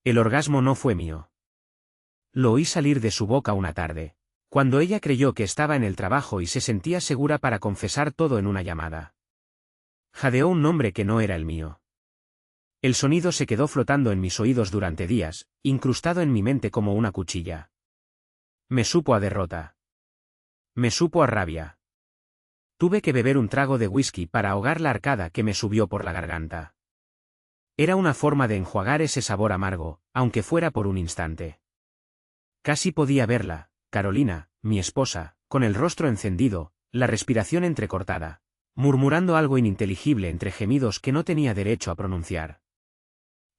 El orgasmo no fue mío. Lo oí salir de su boca una tarde, cuando ella creyó que estaba en el trabajo y se sentía segura para confesar todo en una llamada. Jadeó un nombre que no era el mío. El sonido se quedó flotando en mis oídos durante días, incrustado en mi mente como una cuchilla. Me supo a derrota. Me supo a rabia. Tuve que beber un trago de whisky para ahogar la arcada que me subió por la garganta. Era una forma de enjuagar ese sabor amargo, aunque fuera por un instante. Casi podía verla, Carolina, mi esposa, con el rostro encendido, la respiración entrecortada, murmurando algo ininteligible entre gemidos que no tenía derecho a pronunciar.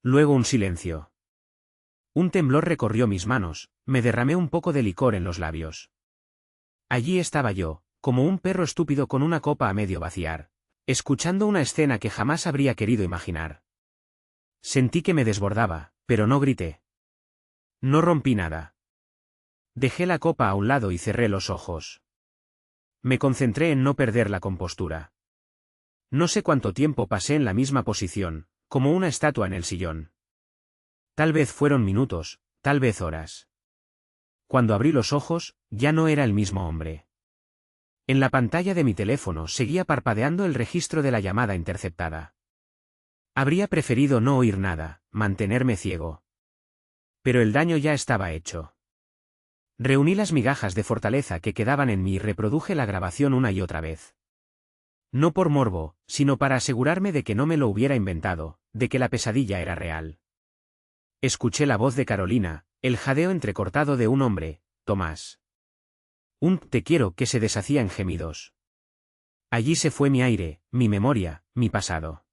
Luego un silencio. Un temblor recorrió mis manos, me derramé un poco de licor en los labios. Allí estaba yo, como un perro estúpido con una copa a medio vaciar, escuchando una escena que jamás habría querido imaginar. Sentí que me desbordaba, pero no grité. No rompí nada. Dejé la copa a un lado y cerré los ojos. Me concentré en no perder la compostura. No sé cuánto tiempo pasé en la misma posición, como una estatua en el sillón. Tal vez fueron minutos, tal vez horas. Cuando abrí los ojos, ya no era el mismo hombre. En la pantalla de mi teléfono seguía parpadeando el registro de la llamada interceptada. Habría preferido no oír nada, mantenerme ciego. Pero el daño ya estaba hecho. Reuní las migajas de fortaleza que quedaban en mí y reproduje la grabación una y otra vez. No por morbo, sino para asegurarme de que no me lo hubiera inventado, de que la pesadilla era real. Escuché la voz de Carolina, el jadeo entrecortado de un hombre, Tomás. Un te quiero que se deshacía en gemidos. Allí se fue mi aire, mi memoria, mi pasado.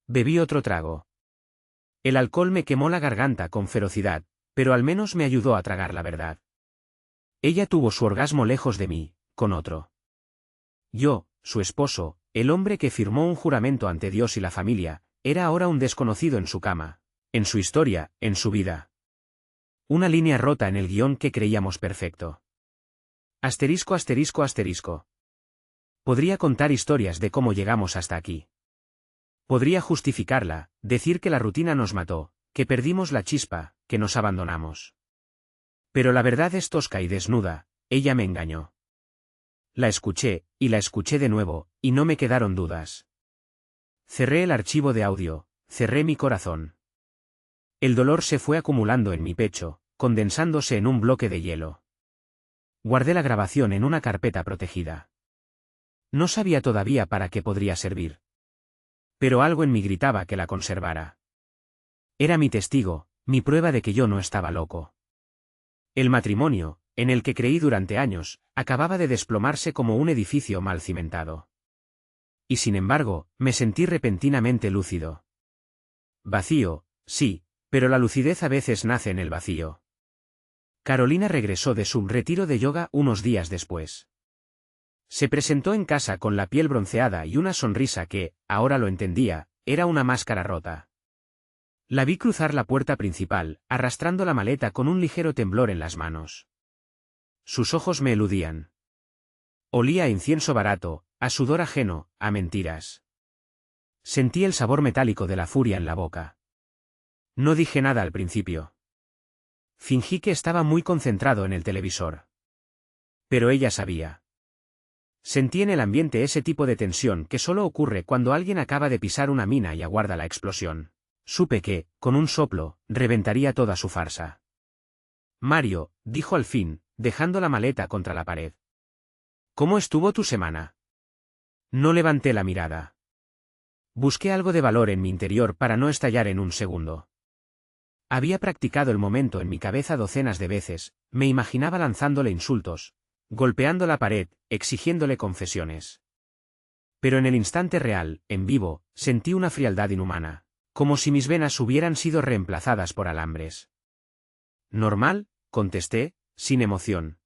Bebí otro trago. El alcohol me quemó la garganta con ferocidad, pero al menos me ayudó a tragar la verdad. Ella tuvo su orgasmo lejos de mí, con otro. Yo, su esposo, el hombre que firmó un juramento ante Dios y la familia, era ahora un desconocido en su cama, en su historia, en su vida. Una línea rota en el guión que creíamos perfecto. Asterisco, asterisco, asterisco. Podría contar historias de cómo llegamos hasta aquí. Podría justificarla, decir que la rutina nos mató, que perdimos la chispa, que nos abandonamos. Pero la verdad es tosca y desnuda, ella me engañó. La escuché, y la escuché de nuevo, y no me quedaron dudas. Cerré el archivo de audio, cerré mi corazón. El dolor se fue acumulando en mi pecho, condensándose en un bloque de hielo. Guardé la grabación en una carpeta protegida. No sabía todavía para qué podría servir. Pero algo en mí gritaba que la conservara. Era mi testigo, mi prueba de que yo no estaba loco. El matrimonio, en el que creí durante años, acababa de desplomarse como un edificio mal cimentado. Y sin embargo, me sentí repentinamente lúcido. Vacío, sí, pero la lucidez a veces nace en el vacío. Carolina regresó de su retiro de yoga unos días después. Se presentó en casa con la piel bronceada y una sonrisa que, ahora lo entendía, era una máscara rota. La vi cruzar la puerta principal, arrastrando la maleta con un ligero temblor en las manos. Sus ojos me eludían. Olía a incienso barato, a sudor ajeno, a mentiras. Sentí el sabor metálico de la furia en la boca. No dije nada al principio. Fingí que estaba muy concentrado en el televisor. Pero ella sabía. Sentí en el ambiente ese tipo de tensión que solo ocurre cuando alguien acaba de pisar una mina y aguarda la explosión. Supe que, con un soplo, reventaría toda su farsa. Mario, dijo al fin, dejando la maleta contra la pared. ¿Cómo estuvo tu semana? No levanté la mirada. Busqué algo de valor en mi interior para no estallar en un segundo. Había practicado el momento en mi cabeza docenas de veces, me imaginaba lanzándole insultos, golpeando la pared, exigiéndole confesiones. Pero en el instante real, en vivo, sentí una frialdad inhumana, como si mis venas hubieran sido reemplazadas por alambres. ¿Normal?, contesté, sin emoción.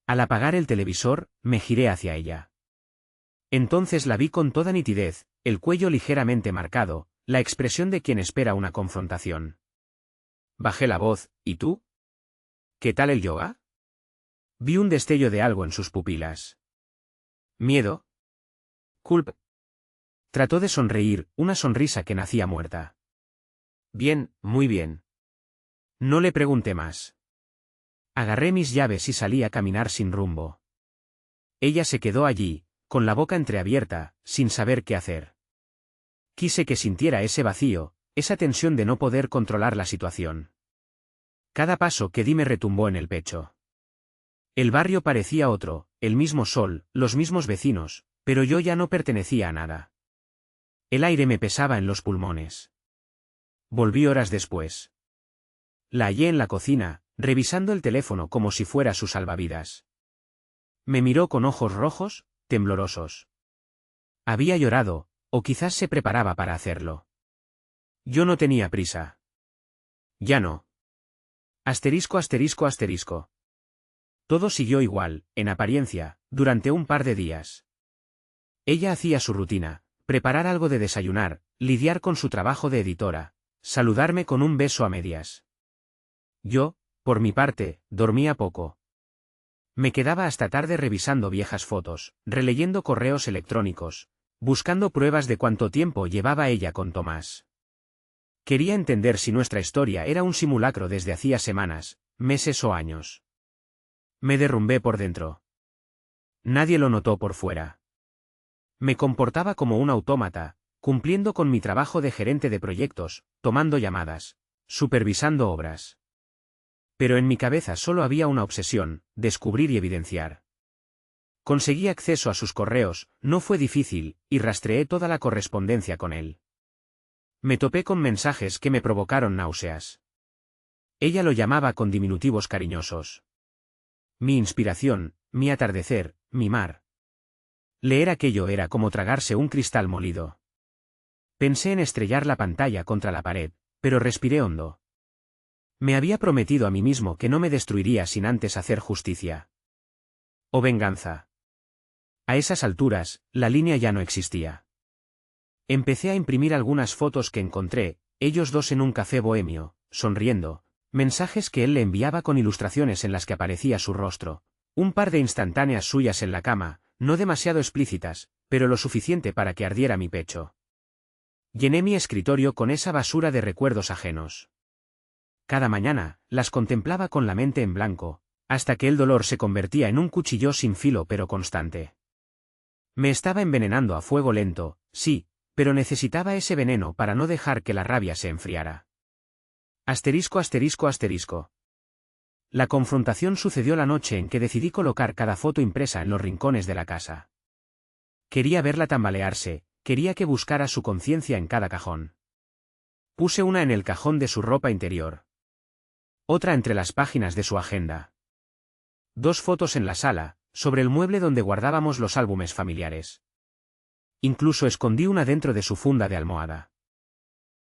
Al apagar el televisor, me giré hacia ella. Entonces la vi con toda nitidez, el cuello ligeramente marcado, la expresión de quien espera una confrontación. Bajé la voz, ¿y tú? ¿Qué tal el yoga? Vi un destello de algo en sus pupilas. ¿Miedo? ¿Culpa? Trató de sonreír, una sonrisa que nacía muerta. Bien, muy bien. No le pregunté más. Agarré mis llaves y salí a caminar sin rumbo. Ella se quedó allí, con la boca entreabierta, sin saber qué hacer. Quise que sintiera ese vacío, esa tensión de no poder controlar la situación. Cada paso que di me retumbó en el pecho. El barrio parecía otro, el mismo sol, los mismos vecinos, pero yo ya no pertenecía a nada. El aire me pesaba en los pulmones. Volví horas después. La hallé en la cocina, revisando el teléfono como si fuera su salvavidas. Me miró con ojos rojos, temblorosos. Había llorado, o quizás se preparaba para hacerlo. Yo no tenía prisa. Ya no. Asterisco asterisco asterisco. Todo siguió igual, en apariencia, durante un par de días. Ella hacía su rutina, preparar algo de desayunar, lidiar con su trabajo de editora, saludarme con un beso a medias. Yo, por mi parte, dormía poco. Me quedaba hasta tarde revisando viejas fotos, releyendo correos electrónicos, buscando pruebas de cuánto tiempo llevaba ella con Tomás. Quería entender si nuestra historia era un simulacro desde hacía semanas, meses o años. Me derrumbé por dentro. Nadie lo notó por fuera. Me comportaba como un autómata, cumpliendo con mi trabajo de gerente de proyectos, tomando llamadas, supervisando obras. Pero en mi cabeza solo había una obsesión, descubrir y evidenciar. Conseguí acceso a sus correos, no fue difícil, y rastreé toda la correspondencia con él. Me topé con mensajes que me provocaron náuseas. Ella lo llamaba con diminutivos cariñosos. Mi inspiración, mi atardecer, mi mar. Leer aquello era como tragarse un cristal molido. Pensé en estrellar la pantalla contra la pared, pero respiré hondo. Me había prometido a mí mismo que no me destruiría sin antes hacer justicia. O venganza. A esas alturas, la línea ya no existía. Empecé a imprimir algunas fotos que encontré, ellos dos en un café bohemio, sonriendo, mensajes que él le enviaba con ilustraciones en las que aparecía su rostro, un par de instantáneas suyas en la cama, no demasiado explícitas, pero lo suficiente para que ardiera mi pecho. Llené mi escritorio con esa basura de recuerdos ajenos. Cada mañana, las contemplaba con la mente en blanco, hasta que el dolor se convertía en un cuchillo sin filo pero constante. Me estaba envenenando a fuego lento, sí, pero necesitaba ese veneno para no dejar que la rabia se enfriara. Asterisco asterisco asterisco. La confrontación sucedió la noche en que decidí colocar cada foto impresa en los rincones de la casa. Quería verla tambalearse, quería que buscara su conciencia en cada cajón. Puse una en el cajón de su ropa interior. Otra entre las páginas de su agenda. 2 fotos en la sala, sobre el mueble donde guardábamos los álbumes familiares. Incluso escondí una dentro de su funda de almohada.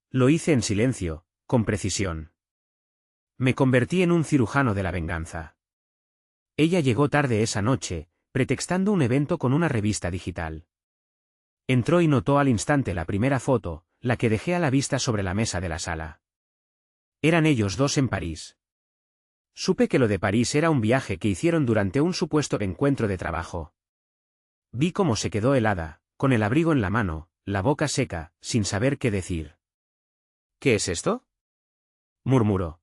Lo hice en silencio, con precisión. Me convertí en un cirujano de la venganza. Ella llegó tarde esa noche, pretextando un evento con una revista digital. Entró y notó al instante la primera foto, la que dejé a la vista sobre la mesa de la sala. Eran ellos dos en París. Supe que lo de París era un viaje que hicieron durante un supuesto encuentro de trabajo. Vi cómo se quedó helada, con el abrigo en la mano, la boca seca, sin saber qué decir. ¿Qué es esto?, murmuró.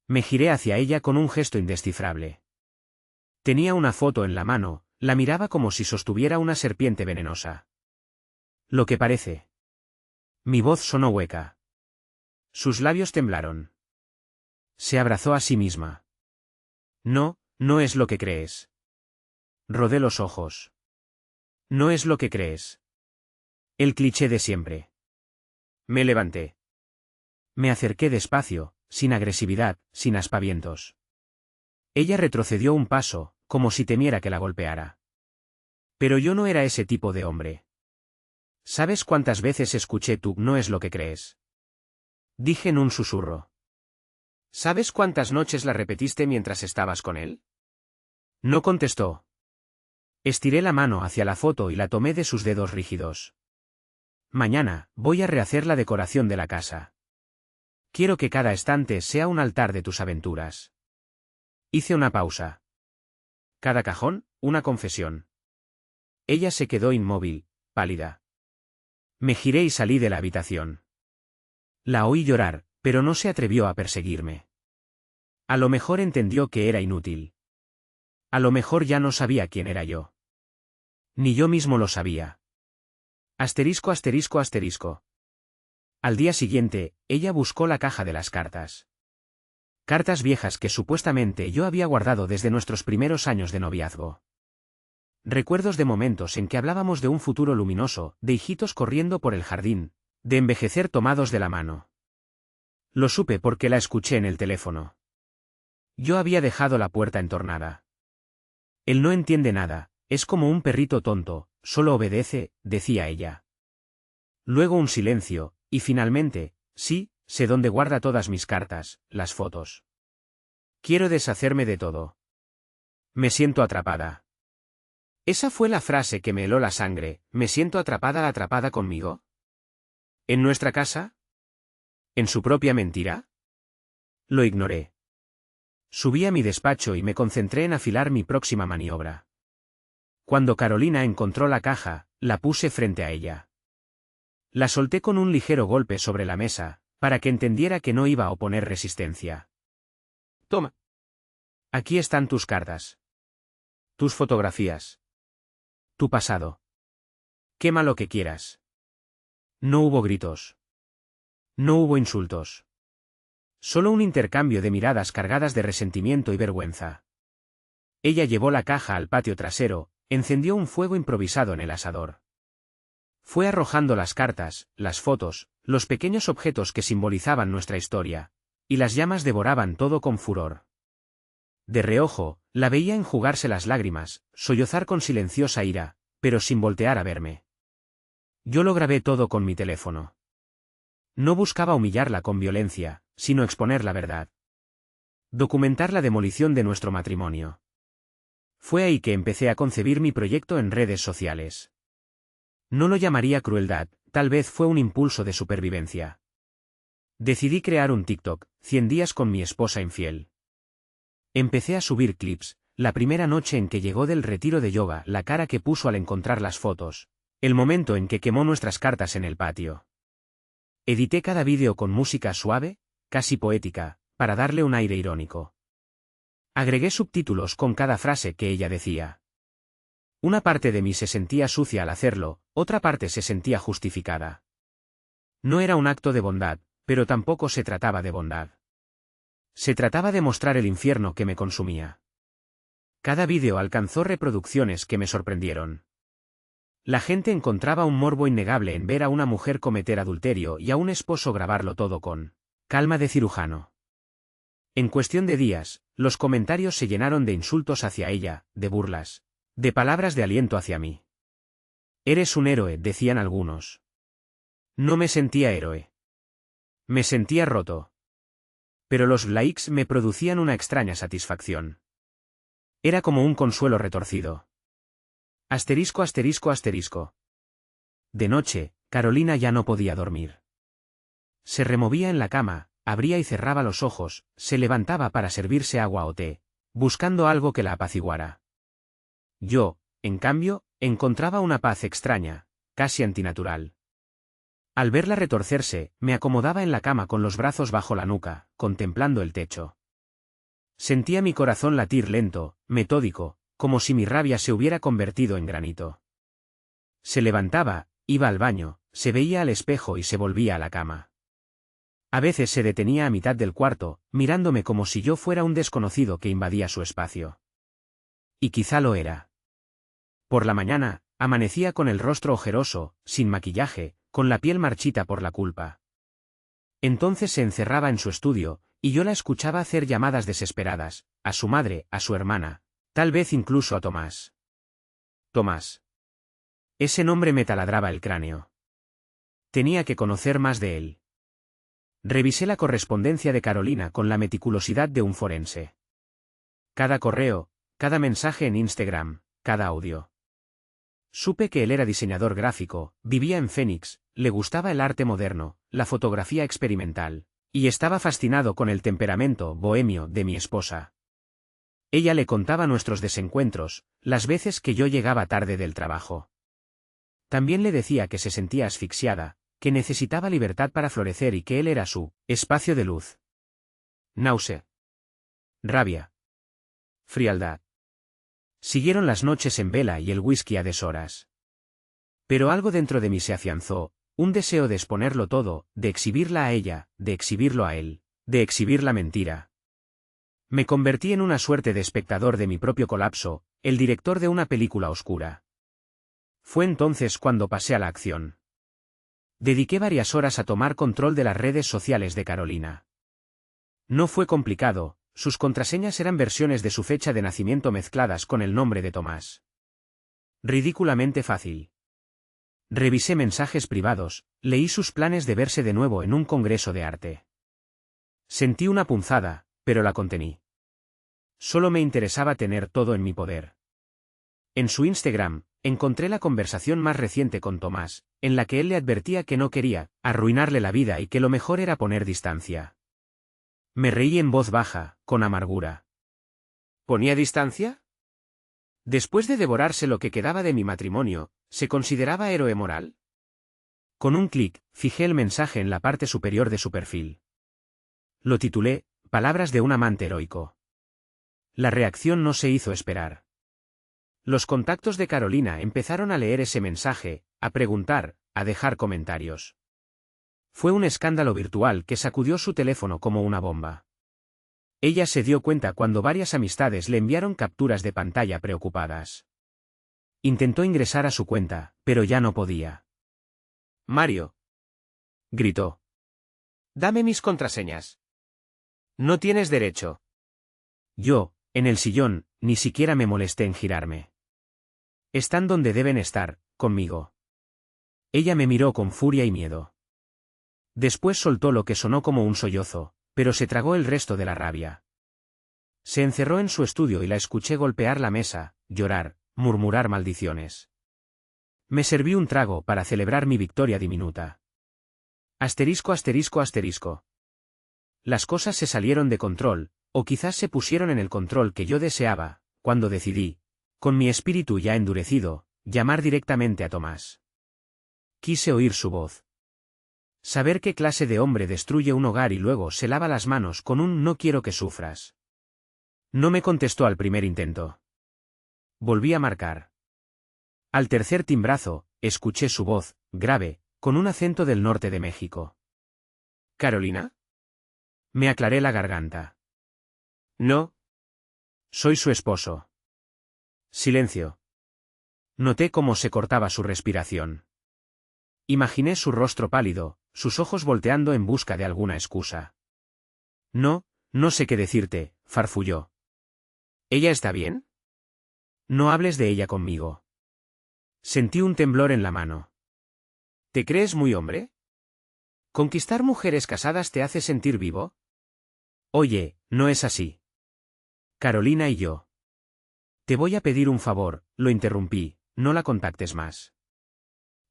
Me giré hacia ella con un gesto indescifrable. Tenía una foto en la mano, la miraba como si sostuviera una serpiente venenosa. Lo que parece. Mi voz sonó hueca. Sus labios temblaron. Se abrazó a sí misma. No, no es lo que crees. Rodé los ojos. No es lo que crees. El cliché de siempre. Me levanté. Me acerqué despacio, sin agresividad, sin aspavientos. Ella retrocedió un paso, como si temiera que la golpeara. Pero yo no era ese tipo de hombre. ¿Sabes cuántas veces escuché tú no es lo que crees?, dije en un susurro. ¿Sabes cuántas noches la repetiste mientras estabas con él? No contestó. Estiré la mano hacia la foto y la tomé de sus dedos rígidos. Mañana, voy a rehacer la decoración de la casa. Quiero que cada estante sea un altar de tus aventuras. Hice una pausa. Cada cajón, una confesión. Ella se quedó inmóvil, pálida. Me giré y salí de la habitación. La oí llorar, pero no se atrevió a perseguirme. A lo mejor entendió que era inútil. A lo mejor ya no sabía quién era yo. Ni yo mismo lo sabía. Asterisco asterisco asterisco. Al día siguiente, ella buscó la caja de las cartas. Cartas viejas que supuestamente yo había guardado desde nuestros primeros años de noviazgo. Recuerdos de momentos en que hablábamos de un futuro luminoso, de hijitos corriendo por el jardín, de envejecer tomados de la mano. Lo supe porque la escuché en el teléfono. Yo había dejado la puerta entornada. Él no entiende nada, es como un perrito tonto, solo obedece, decía ella. Luego un silencio, y finalmente, sí, sé dónde guarda todas mis cartas, las fotos. Quiero deshacerme de todo. Me siento atrapada. Esa fue la frase que me heló la sangre, ¿me siento atrapada conmigo? ¿En nuestra casa? ¿En su propia mentira? Lo ignoré. Subí a mi despacho y me concentré en afilar mi próxima maniobra. Cuando Carolina encontró la caja, la puse frente a ella. La solté con un ligero golpe sobre la mesa, para que entendiera que no iba a oponer resistencia. Toma. Aquí están tus cartas. Tus fotografías. Tu pasado. Quema lo que quieras. No hubo gritos. No hubo insultos. Solo un intercambio de miradas cargadas de resentimiento y vergüenza. Ella llevó la caja al patio trasero, encendió un fuego improvisado en el asador. Fue arrojando las cartas, las fotos, los pequeños objetos que simbolizaban nuestra historia, y las llamas devoraban todo con furor. De reojo, la veía enjugarse las lágrimas, sollozar con silenciosa ira, pero sin voltear a verme. Yo lo grabé todo con mi teléfono. No buscaba humillarla con violencia, sino exponer la verdad. Documentar la demolición de nuestro matrimonio. Fue ahí que empecé a concebir mi proyecto en redes sociales. No lo llamaría crueldad, tal vez fue un impulso de supervivencia. Decidí crear un TikTok, 100 días con mi esposa infiel. Empecé a subir clips, la primera noche en que llegó del retiro de yoga, la cara que puso al encontrar las fotos, el momento en que quemó nuestras cartas en el patio. Edité cada vídeo con música suave, casi poética, para darle un aire irónico. Agregué subtítulos con cada frase que ella decía. Una parte de mí se sentía sucia al hacerlo, otra parte se sentía justificada. No era un acto de bondad, pero tampoco se trataba de bondad. Se trataba de mostrar el infierno que me consumía. Cada vídeo alcanzó reproducciones que me sorprendieron. La gente encontraba un morbo innegable en ver a una mujer cometer adulterio y a un esposo grabarlo todo con calma de cirujano. En cuestión de días, los comentarios se llenaron de insultos hacia ella, de burlas, de palabras de aliento hacia mí. Eres un héroe, decían algunos. No me sentía héroe. Me sentía roto. Pero los likes me producían una extraña satisfacción. Era como un consuelo retorcido. Asterisco asterisco asterisco. De noche, Carolina ya no podía dormir. Se removía en la cama, abría y cerraba los ojos, se levantaba para servirse agua o té, buscando algo que la apaciguara. Yo, en cambio, encontraba una paz extraña, casi antinatural. Al verla retorcerse, me acomodaba en la cama con los brazos bajo la nuca, contemplando el techo. Sentía mi corazón latir lento, metódico, como si mi rabia se hubiera convertido en granito. Se levantaba, iba al baño, se veía al espejo y se volvía a la cama. A veces se detenía a mitad del cuarto, mirándome como si yo fuera un desconocido que invadía su espacio. Y quizá lo era. Por la mañana, amanecía con el rostro ojeroso, sin maquillaje, con la piel marchita por la culpa. Entonces se encerraba en su estudio, y yo la escuchaba hacer llamadas desesperadas, a su madre, a su hermana, tal vez incluso a Tomás. Tomás. Ese nombre me taladraba el cráneo. Tenía que conocer más de él. Revisé la correspondencia de Carolina con la meticulosidad de un forense. Cada correo, cada mensaje en Instagram, cada audio. Supe que él era diseñador gráfico, vivía en Phoenix, le gustaba el arte moderno, la fotografía experimental, y estaba fascinado con el temperamento bohemio de mi esposa. Ella le contaba nuestros desencuentros, las veces que yo llegaba tarde del trabajo. También le decía que se sentía asfixiada, que necesitaba libertad para florecer y que él era su espacio de luz. Náusea. Rabia. Frialdad. Siguieron las noches en vela y el whisky a deshoras. Pero algo dentro de mí se afianzó, un deseo de exponerlo todo, de exhibirla a ella, de exhibirlo a él, de exhibir la mentira. Me convertí en una suerte de espectador de mi propio colapso, el director de una película oscura. Fue entonces cuando pasé a la acción. Dediqué varias horas a tomar control de las redes sociales de Carolina. No fue complicado, sus contraseñas eran versiones de su fecha de nacimiento mezcladas con el nombre de Tomás. Ridículamente fácil. Revisé mensajes privados, leí sus planes de verse de nuevo en un congreso de arte. Sentí una punzada, pero la contení. Solo me interesaba tener todo en mi poder. En su Instagram, encontré la conversación más reciente con Tomás, en la que él le advertía que no quería arruinarle la vida y que lo mejor era poner distancia. Me reí en voz baja, con amargura. ¿Ponía distancia? Después de devorarse lo que quedaba de mi matrimonio, ¿se consideraba héroe moral? Con un clic, fijé el mensaje en la parte superior de su perfil. Lo titulé, Palabras de un amante heroico. La reacción no se hizo esperar. Los contactos de Carolina empezaron a leer ese mensaje, a preguntar, a dejar comentarios. Fue un escándalo virtual que sacudió su teléfono como una bomba. Ella se dio cuenta cuando varias amistades le enviaron capturas de pantalla preocupadas. Intentó ingresar a su cuenta, pero ya no podía. «Mario», gritó. «Dame mis contraseñas». «No tienes derecho». Yo, en el sillón, ni siquiera me molesté en girarme. «Están donde deben estar, conmigo». Ella me miró con furia y miedo. Después soltó lo que sonó como un sollozo, pero se tragó el resto de la rabia. Se encerró en su estudio y la escuché golpear la mesa, llorar, murmurar maldiciones. Me serví un trago para celebrar mi victoria diminuta. Asterisco asterisco asterisco. Las cosas se salieron de control, o quizás se pusieron en el control que yo deseaba, cuando decidí, con mi espíritu ya endurecido, llamar directamente a Tomás. Quise oír su voz. Saber qué clase de hombre destruye un hogar y luego se lava las manos con un «no quiero que sufras». No me contestó al primer intento. Volví a marcar. Al tercer timbrazo, escuché su voz, grave, con un acento del norte de México. «¿Carolina?» Me aclaré la garganta. «No. Soy su esposo». Silencio. Noté cómo se cortaba su respiración. Imaginé su rostro pálido, sus ojos volteando en busca de alguna excusa. «No, no sé qué decirte», farfulló. «¿Ella está bien?» «No hables de ella conmigo». Sentí un temblor en la mano. «¿Te crees muy hombre? ¿Conquistar mujeres casadas te hace sentir vivo?» «Oye, no es así. Carolina y yo». «Te voy a pedir un favor», lo interrumpí, «no la contactes más.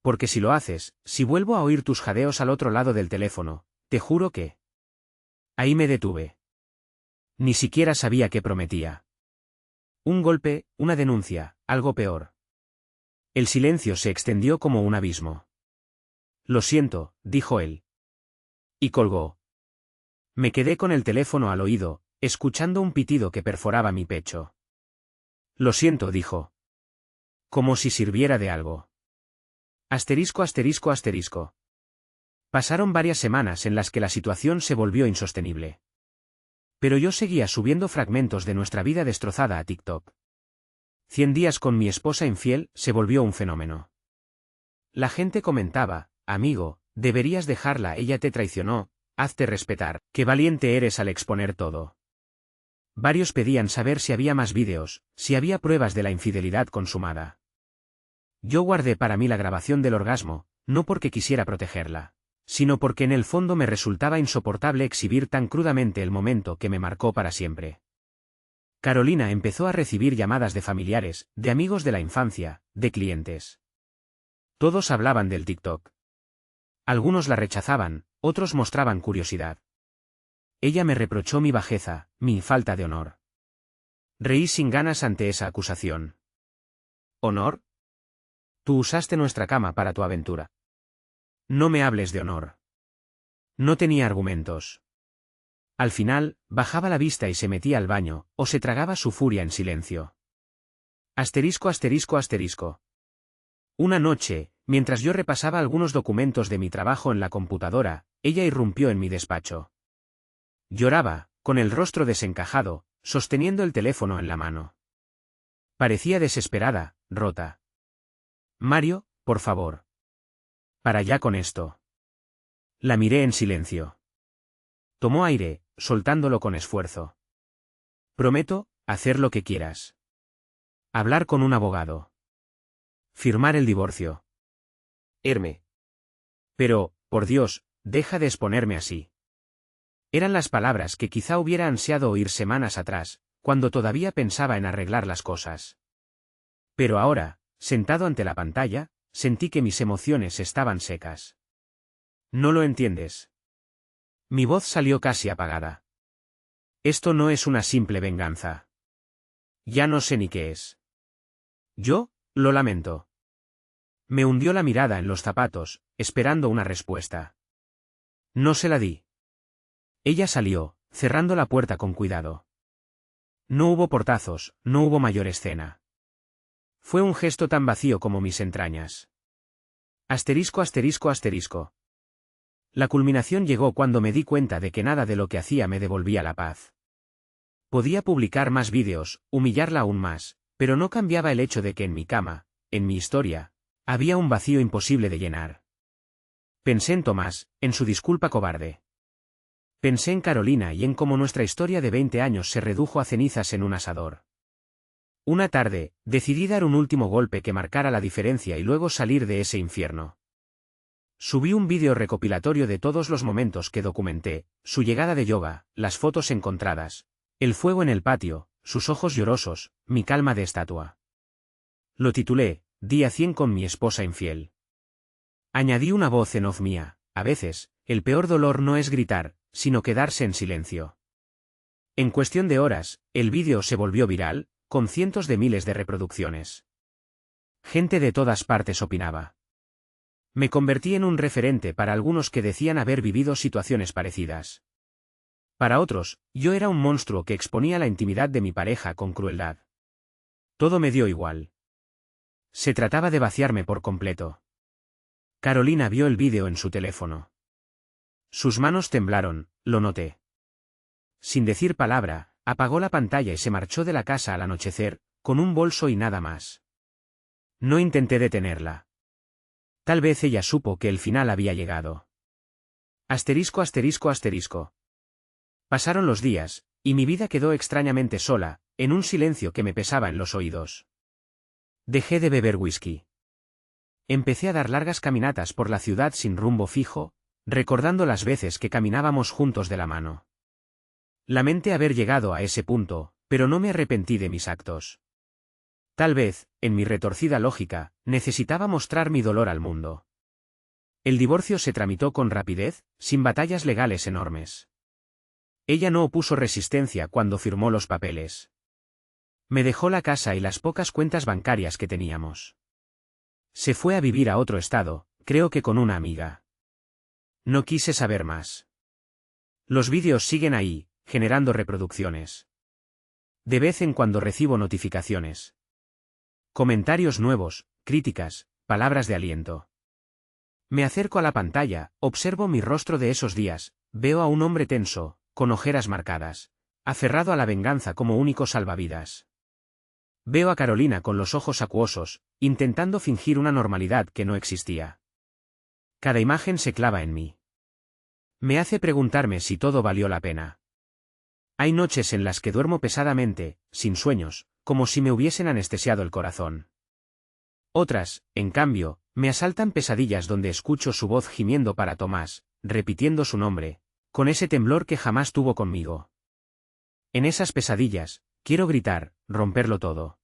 Porque si lo haces, si vuelvo a oír tus jadeos al otro lado del teléfono, te juro que...». Ahí me detuve. Ni siquiera sabía qué prometía. Un golpe, una denuncia, algo peor. El silencio se extendió como un abismo. «Lo siento», dijo él. Y colgó. Me quedé con el teléfono al oído, escuchando un pitido que perforaba mi pecho. «Lo siento», dijo. Como si sirviera de algo. Asterisco asterisco asterisco. Pasaron varias semanas en las que la situación se volvió insostenible. Pero yo seguía subiendo fragmentos de nuestra vida destrozada a TikTok. 100 días con mi esposa infiel se volvió un fenómeno. La gente comentaba, «Amigo, deberías dejarla, ella te traicionó, hazte respetar, qué valiente eres al exponer todo». Varios pedían saber si había más vídeos, si había pruebas de la infidelidad consumada. Yo guardé para mí la grabación del orgasmo, no porque quisiera protegerla, sino porque en el fondo me resultaba insoportable exhibir tan crudamente el momento que me marcó para siempre. Carolina empezó a recibir llamadas de familiares, de amigos de la infancia, de clientes. Todos hablaban del TikTok. Algunos la rechazaban, otros mostraban curiosidad. Ella me reprochó mi bajeza, mi falta de honor. Reí sin ganas ante esa acusación. ¿Honor? Tú usaste nuestra cama para tu aventura. No me hables de honor. No tenía argumentos. Al final, bajaba la vista y se metía al baño, o se tragaba su furia en silencio. Asterisco asterisco asterisco. Una noche, mientras yo repasaba algunos documentos de mi trabajo en la computadora, ella irrumpió en mi despacho. Lloraba, con el rostro desencajado, sosteniendo el teléfono en la mano. Parecía desesperada, rota. Mario, por favor. Para ya con esto. La miré en silencio. Tomó aire, soltándolo con esfuerzo. Prometo, hacer lo que quieras. Hablar con un abogado. Firmar el divorcio. Irme. Pero, por Dios, deja de exponerme así. Eran las palabras que quizá hubiera ansiado oír semanas atrás, cuando todavía pensaba en arreglar las cosas. Pero ahora, sentado ante la pantalla, sentí que mis emociones estaban secas. ¿No lo entiendes? Mi voz salió casi apagada. Esto no es una simple venganza. Ya no sé ni qué es. Yo, lo lamento. Me hundió la mirada en los zapatos, esperando una respuesta. No se la di. Ella salió, cerrando la puerta con cuidado. No hubo portazos, no hubo mayor escena. Fue un gesto tan vacío como mis entrañas. Asterisco asterisco asterisco. La culminación llegó cuando me di cuenta de que nada de lo que hacía me devolvía la paz. Podía publicar más vídeos, humillarla aún más, pero no cambiaba el hecho de que en mi cama, en mi historia, había un vacío imposible de llenar. Pensé en Tomás, en su disculpa cobarde. Pensé en Carolina y en cómo nuestra historia de 20 años se redujo a cenizas en un asador. Una tarde, decidí dar un último golpe que marcara la diferencia y luego salir de ese infierno. Subí un vídeo recopilatorio de todos los momentos que documenté, su llegada de yoga, las fotos encontradas, el fuego en el patio, sus ojos llorosos, mi calma de estatua. Lo titulé, Día 100 con mi esposa infiel. Añadí una voz en off mía, a veces, el peor dolor no es gritar, sino quedarse en silencio. En cuestión de horas, el vídeo se volvió viral, con cientos de miles de reproducciones. Gente de todas partes opinaba. Me convertí en un referente para algunos que decían haber vivido situaciones parecidas. Para otros, yo era un monstruo que exponía la intimidad de mi pareja con crueldad. Todo me dio igual. Se trataba de vaciarme por completo. Carolina vio el vídeo en su teléfono. Sus manos temblaron, lo noté. Sin decir palabra, apagó la pantalla y se marchó de la casa al anochecer, con un bolso y nada más. No intenté detenerla. Tal vez ella supo que el final había llegado. Asterisco asterisco asterisco. Pasaron los días, y mi vida quedó extrañamente sola, en un silencio que me pesaba en los oídos. Dejé de beber whisky. Empecé a dar largas caminatas por la ciudad sin rumbo fijo, recordando las veces que caminábamos juntos de la mano. Lamenté haber llegado a ese punto, pero no me arrepentí de mis actos. Tal vez, en mi retorcida lógica, necesitaba mostrar mi dolor al mundo. El divorcio se tramitó con rapidez, sin batallas legales enormes. Ella no opuso resistencia cuando firmó los papeles. Me dejó la casa y las pocas cuentas bancarias que teníamos. Se fue a vivir a otro estado, creo que con una amiga. No quise saber más. Los vídeos siguen ahí, generando reproducciones. De vez en cuando recibo notificaciones. Comentarios nuevos, críticas, palabras de aliento. Me acerco a la pantalla, observo mi rostro de esos días, veo a un hombre tenso, con ojeras marcadas, aferrado a la venganza como único salvavidas. Veo a Carolina con los ojos acuosos, intentando fingir una normalidad que no existía. Cada imagen se clava en mí. Me hace preguntarme si todo valió la pena. Hay noches en las que duermo pesadamente, sin sueños, como si me hubiesen anestesiado el corazón. Otras, en cambio, me asaltan pesadillas donde escucho su voz gimiendo para Tomás, repitiendo su nombre, con ese temblor que jamás tuvo conmigo. En esas pesadillas, quiero gritar, romperlo todo.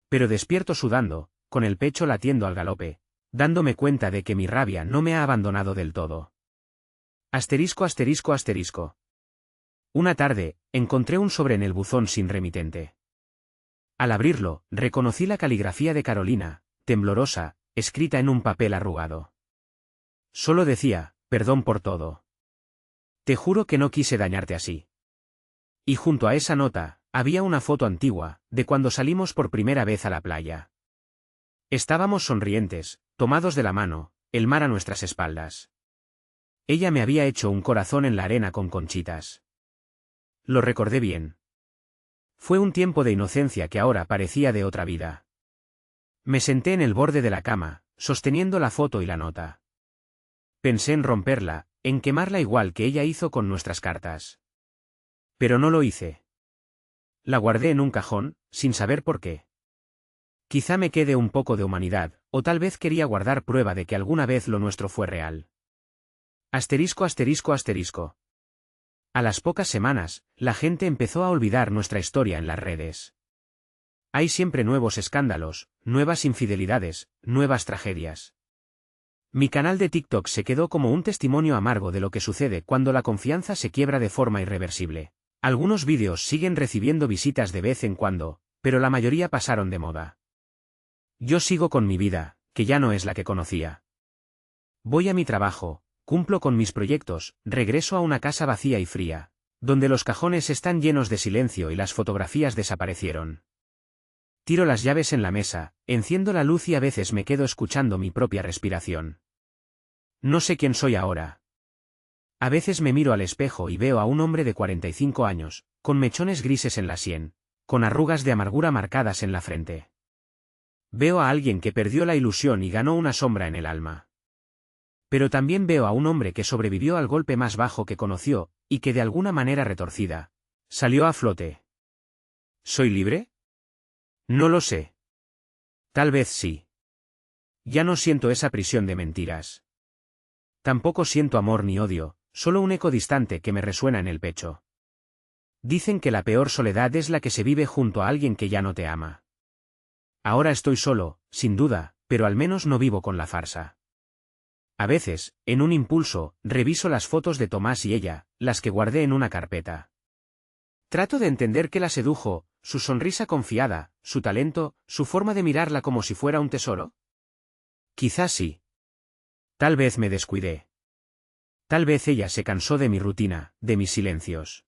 Pero despierto sudando, con el pecho latiendo al galope, dándome cuenta de que mi rabia no me ha abandonado del todo. Asterisco asterisco asterisco. Una tarde, encontré un sobre en el buzón sin remitente. Al abrirlo, reconocí la caligrafía de Carolina, temblorosa, escrita en un papel arrugado. Solo decía, perdón por todo. Te juro que no quise dañarte así. Y junto a esa nota, había una foto antigua, de cuando salimos por primera vez a la playa. Estábamos sonrientes, tomados de la mano, el mar a nuestras espaldas. Ella me había hecho un corazón en la arena con conchitas. Lo recordé bien. Fue un tiempo de inocencia que ahora parecía de otra vida. Me senté en el borde de la cama, sosteniendo la foto y la nota. Pensé en romperla, en quemarla igual que ella hizo con nuestras cartas. Pero no lo hice. La guardé en un cajón, sin saber por qué. Quizá me quede un poco de humanidad, o tal vez quería guardar prueba de que alguna vez lo nuestro fue real. Asterisco asterisco asterisco. A las pocas semanas, la gente empezó a olvidar nuestra historia en las redes. Hay siempre nuevos escándalos, nuevas infidelidades, nuevas tragedias. Mi canal de TikTok se quedó como un testimonio amargo de lo que sucede cuando la confianza se quiebra de forma irreversible. Algunos vídeos siguen recibiendo visitas de vez en cuando, pero la mayoría pasaron de moda. Yo sigo con mi vida, que ya no es la que conocía. Voy a mi trabajo, cumplo con mis proyectos, regreso a una casa vacía y fría, donde los cajones están llenos de silencio y las fotografías desaparecieron. Tiro las llaves en la mesa, enciendo la luz y a veces me quedo escuchando mi propia respiración. No sé quién soy ahora. A veces me miro al espejo y veo a un hombre de 45 años, con mechones grises en la sien, con arrugas de amargura marcadas en la frente. Veo a alguien que perdió la ilusión y ganó una sombra en el alma. Pero también veo a un hombre que sobrevivió al golpe más bajo que conoció, y que de alguna manera retorcida, salió a flote. ¿Soy libre? No lo sé. Tal vez sí. Ya no siento esa prisión de mentiras. Tampoco siento amor ni odio, solo un eco distante que me resuena en el pecho. Dicen que la peor soledad es la que se vive junto a alguien que ya no te ama. Ahora estoy solo, sin duda, pero al menos no vivo con la farsa. A veces, en un impulso, reviso las fotos de Tomás y ella, las que guardé en una carpeta. Trato de entender qué la sedujo, su sonrisa confiada, su talento, su forma de mirarla como si fuera un tesoro. Quizás sí. Tal vez me descuidé. Tal vez ella se cansó de mi rutina, de mis silencios.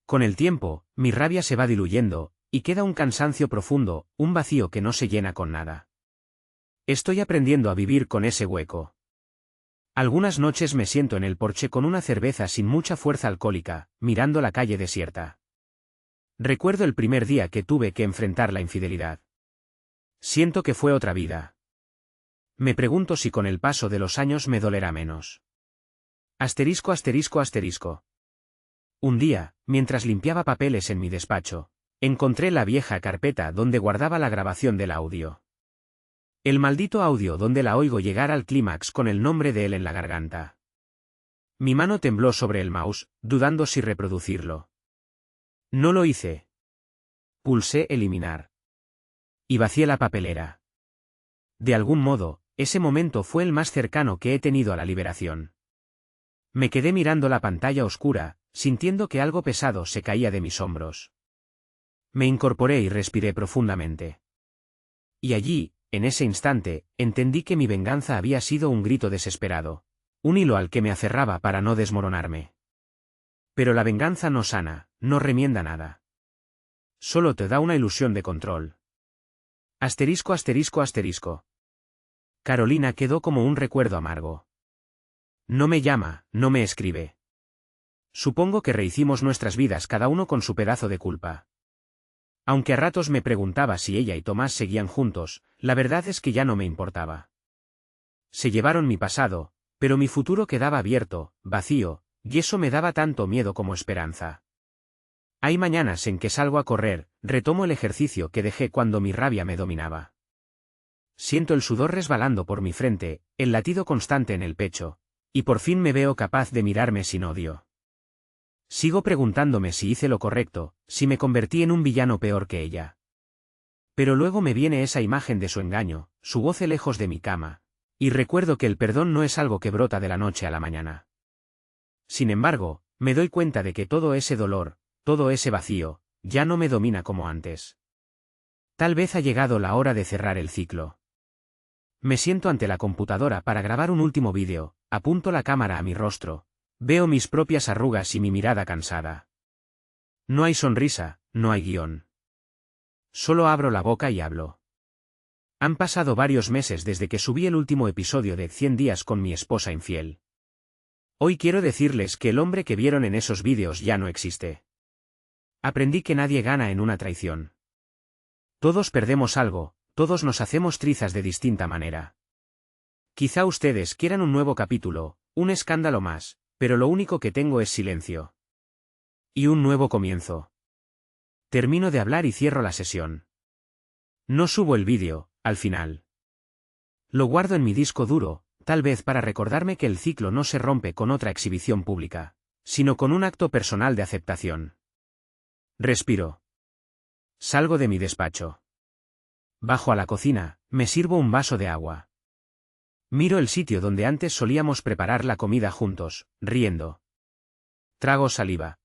Con el tiempo, mi rabia se va diluyendo, y queda un cansancio profundo, un vacío que no se llena con nada. Estoy aprendiendo a vivir con ese hueco. Algunas noches me siento en el porche con una cerveza sin mucha fuerza alcohólica, mirando la calle desierta. Recuerdo el primer día que tuve que enfrentar la infidelidad. Siento que fue otra vida. Me pregunto si con el paso de los años me dolerá menos. Asterisco asterisco asterisco. Un día, mientras limpiaba papeles en mi despacho, encontré la vieja carpeta donde guardaba la grabación del audio. El maldito audio donde la oigo llegar al clímax con el nombre de él en la garganta. Mi mano tembló sobre el mouse, dudando si reproducirlo. No lo hice. Pulsé eliminar. Y vacié la papelera. De algún modo, ese momento fue el más cercano que he tenido a la liberación. Me quedé mirando la pantalla oscura, sintiendo que algo pesado se caía de mis hombros. Me incorporé y respiré profundamente. Y allí, en ese instante, entendí que mi venganza había sido un grito desesperado, un hilo al que me aferraba para no desmoronarme. Pero la venganza no sana, no remienda nada. Solo te da una ilusión de control. Asterisco asterisco asterisco. Carolina quedó como un recuerdo amargo. No me llama, no me escribe. Supongo que rehicimos nuestras vidas cada uno con su pedazo de culpa. Aunque a ratos me preguntaba si ella y Tomás seguían juntos, la verdad es que ya no me importaba. Se llevaron mi pasado, pero mi futuro quedaba abierto, vacío, y eso me daba tanto miedo como esperanza. Hay mañanas en que salgo a correr, retomo el ejercicio que dejé cuando mi rabia me dominaba. Siento el sudor resbalando por mi frente, el latido constante en el pecho, y por fin me veo capaz de mirarme sin odio. Sigo preguntándome si hice lo correcto, si me convertí en un villano peor que ella. Pero luego me viene esa imagen de su engaño, su goce lejos de mi cama, y recuerdo que el perdón no es algo que brota de la noche a la mañana. Sin embargo, me doy cuenta de que todo ese dolor, todo ese vacío, ya no me domina como antes. Tal vez ha llegado la hora de cerrar el ciclo. Me siento ante la computadora para grabar un último vídeo, apunto la cámara a mi rostro. Veo mis propias arrugas y mi mirada cansada. No hay sonrisa, no hay guión. Solo abro la boca y hablo. Han pasado varios meses desde que subí el último episodio de 100 días con mi esposa infiel. Hoy quiero decirles que el hombre que vieron en esos vídeos ya no existe. Aprendí que nadie gana en una traición. Todos perdemos algo, todos nos hacemos trizas de distinta manera. Quizá ustedes quieran un nuevo capítulo, un escándalo más, pero lo único que tengo es silencio. Y un nuevo comienzo. Termino de hablar y cierro la sesión. No subo el vídeo, al final. Lo guardo en mi disco duro, tal vez para recordarme que el ciclo no se rompe con otra exhibición pública, sino con un acto personal de aceptación. Respiro. Salgo de mi despacho. Bajo a la cocina, me sirvo un vaso de agua. Miro el sitio donde antes solíamos preparar la comida juntos, riendo. Trago saliva.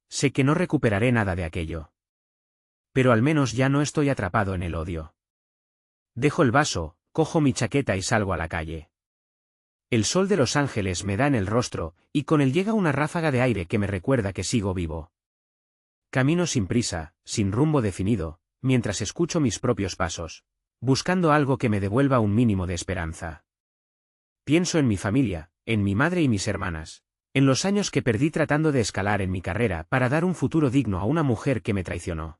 Sé que no recuperaré nada de aquello. Pero al menos ya no estoy atrapado en el odio. Dejo el vaso, cojo mi chaqueta y salgo a la calle. El sol de Los Ángeles me da en el rostro, y con él llega una ráfaga de aire que me recuerda que sigo vivo. Camino sin prisa, sin rumbo definido, mientras escucho mis propios pasos, buscando algo que me devuelva un mínimo de esperanza. Pienso en mi familia, en mi madre y mis hermanas, en los años que perdí tratando de escalar en mi carrera para dar un futuro digno a una mujer que me traicionó.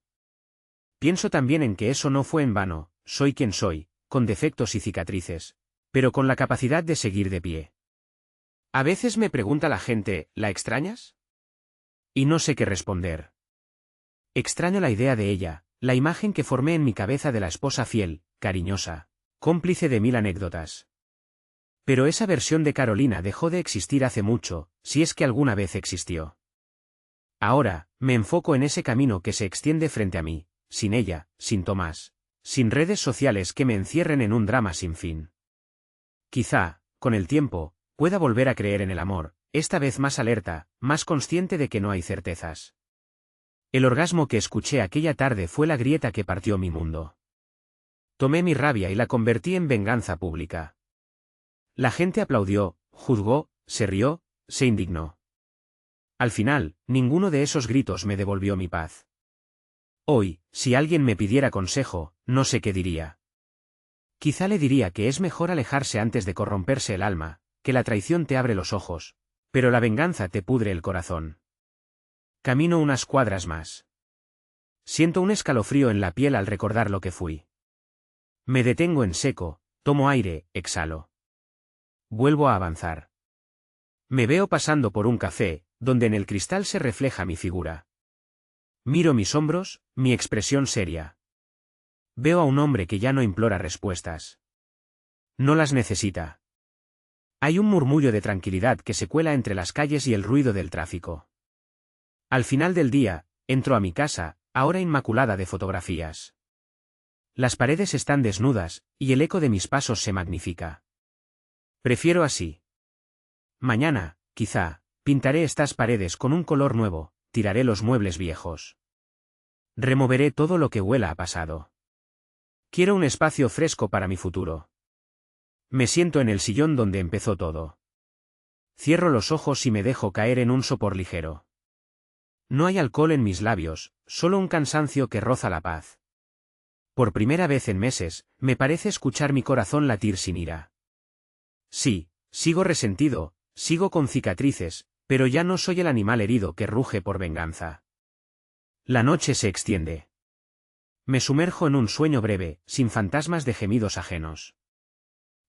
Pienso también en que eso no fue en vano, soy quien soy, con defectos y cicatrices, pero con la capacidad de seguir de pie. A veces me pregunta la gente, ¿la extrañas? Y no sé qué responder. Extraño la idea de ella, la imagen que formé en mi cabeza de la esposa fiel, cariñosa, cómplice de 1000 anécdotas. Pero esa versión de Carolina dejó de existir hace mucho, si es que alguna vez existió. Ahora, me enfoco en ese camino que se extiende frente a mí, sin ella, sin Tomás, sin redes sociales que me encierren en un drama sin fin. Quizá, con el tiempo, pueda volver a creer en el amor, esta vez más alerta, más consciente de que no hay certezas. El orgasmo que escuché aquella tarde fue la grieta que partió mi mundo. Tomé mi rabia y la convertí en venganza pública. La gente aplaudió, juzgó, se rió, se indignó. Al final, ninguno de esos gritos me devolvió mi paz. Hoy, si alguien me pidiera consejo, no sé qué diría. Quizá le diría que es mejor alejarse antes de corromperse el alma, que la traición te abre los ojos, pero la venganza te pudre el corazón. Camino unas cuadras más. Siento un escalofrío en la piel al recordar lo que fui. Me detengo en seco, tomo aire, exhalo. Vuelvo a avanzar. Me veo pasando por un café, donde en el cristal se refleja mi figura. Miro mis hombros, mi expresión seria. Veo a un hombre que ya no implora respuestas. No las necesita. Hay un murmullo de tranquilidad que se cuela entre las calles y el ruido del tráfico. Al final del día, entro a mi casa, ahora inmaculada de fotografías. Las paredes están desnudas, y el eco de mis pasos se magnifica. Prefiero así. Mañana, quizá, pintaré estas paredes con un color nuevo, tiraré los muebles viejos. Removeré todo lo que huela a pasado. Quiero un espacio fresco para mi futuro. Me siento en el sillón donde empezó todo. Cierro los ojos y me dejo caer en un sopor ligero. No hay alcohol en mis labios, solo un cansancio que roza la paz. Por primera vez en meses, me parece escuchar mi corazón latir sin ira. Sí, sigo resentido, sigo con cicatrices, pero ya no soy el animal herido que ruge por venganza. La noche se extiende. Me sumerjo en un sueño breve, sin fantasmas de gemidos ajenos.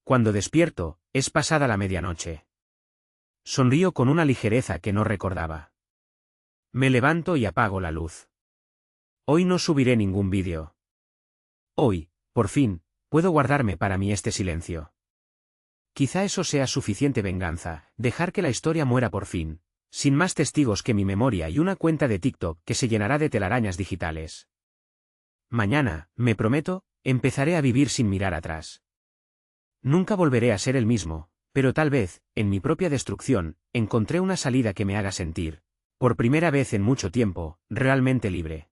Cuando despierto, es pasada la medianoche. Sonrío con una ligereza que no recordaba. Me levanto y apago la luz. Hoy no subiré ningún vídeo. Hoy, por fin, puedo guardarme para mí este silencio. Quizá eso sea suficiente venganza, dejar que la historia muera por fin, sin más testigos que mi memoria y una cuenta de TikTok que se llenará de telarañas digitales. Mañana, me prometo, empezaré a vivir sin mirar atrás. Nunca volveré a ser el mismo, pero tal vez, en mi propia destrucción, encontré una salida que me haga sentir, por primera vez en mucho tiempo, realmente libre.